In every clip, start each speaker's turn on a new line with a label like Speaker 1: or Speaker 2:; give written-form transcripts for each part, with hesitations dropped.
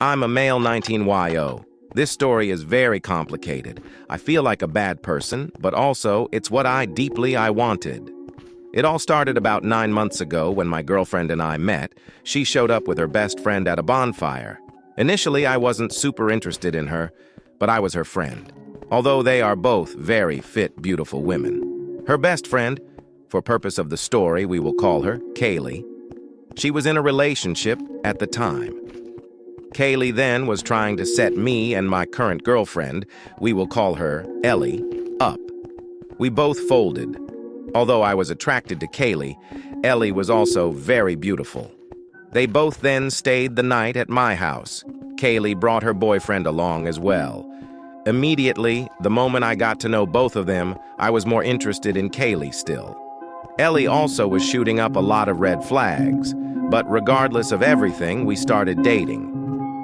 Speaker 1: I'm a male 19YO. This story is very complicated. I feel like a bad person, but also it's what I wanted. It all started about 9 months ago when my girlfriend and I met. She showed up with her best friend at a bonfire. Initially, I wasn't super interested in her, but I was her friend. Although they are both very fit, beautiful women. Her best friend, for purpose of the story, we will call her Kaylee. She was in a relationship at the time. Kaylee then was trying to set me and my current girlfriend, we will call her Ellie, up. We both folded. Although I was attracted to Kaylee, Ellie was also very beautiful. They both then stayed the night at my house. Kaylee brought her boyfriend along as well. Immediately, the moment I got to know both of them, I was more interested in Kaylee still. Ellie also was shooting up a lot of red flags, but regardless of everything, we started dating.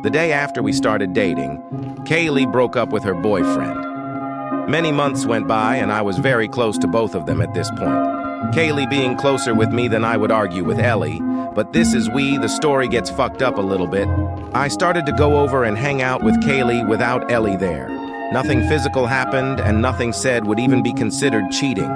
Speaker 1: The day after we started dating, Kaylee broke up with her boyfriend. Many months went by and I was very close to both of them at this point. Kaylee being closer with me than I would argue with Ellie, but this is the story gets fucked up a little bit. I started to go over and hang out with Kaylee without Ellie there. Nothing physical happened and nothing said would even be considered cheating.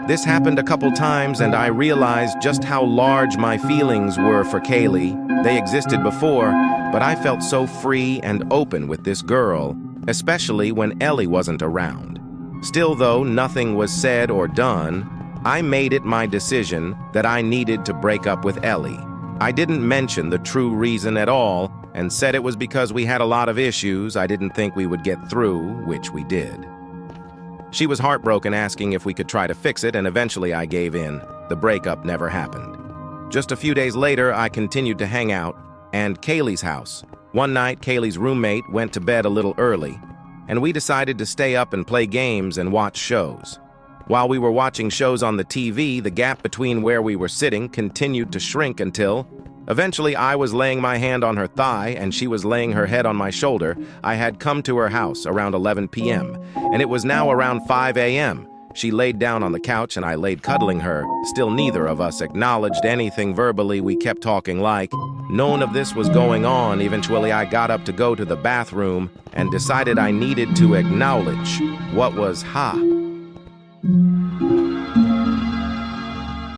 Speaker 1: This happened a couple times and I realized just how large my feelings were for Kaylee. They existed before, but I felt so free and open with this girl, especially when Ellie wasn't around. Still though nothing was said or done, I made it my decision that I needed to break up with Ellie. I didn't mention the true reason at all and said it was because we had a lot of issues I didn't think we would get through, which we did. She was heartbroken asking if we could try to fix it, and eventually I gave in. The breakup never happened. Just a few days later, I continued to hang out and Kaylee's house. One night, Kaylee's roommate went to bed a little early, and we decided to stay up and play games and watch shows. While we were watching shows on the TV, the gap between where we were sitting continued to shrink until, eventually I was laying my hand on her thigh and she was laying her head on my shoulder. I had come to her house around 11 p.m., and it was now around 5 a.m. She laid down on the couch and I laid cuddling her. Still neither of us acknowledged anything verbally. We kept talking like none of this was going on. Eventually I got up to go to the bathroom and decided I needed to acknowledge what was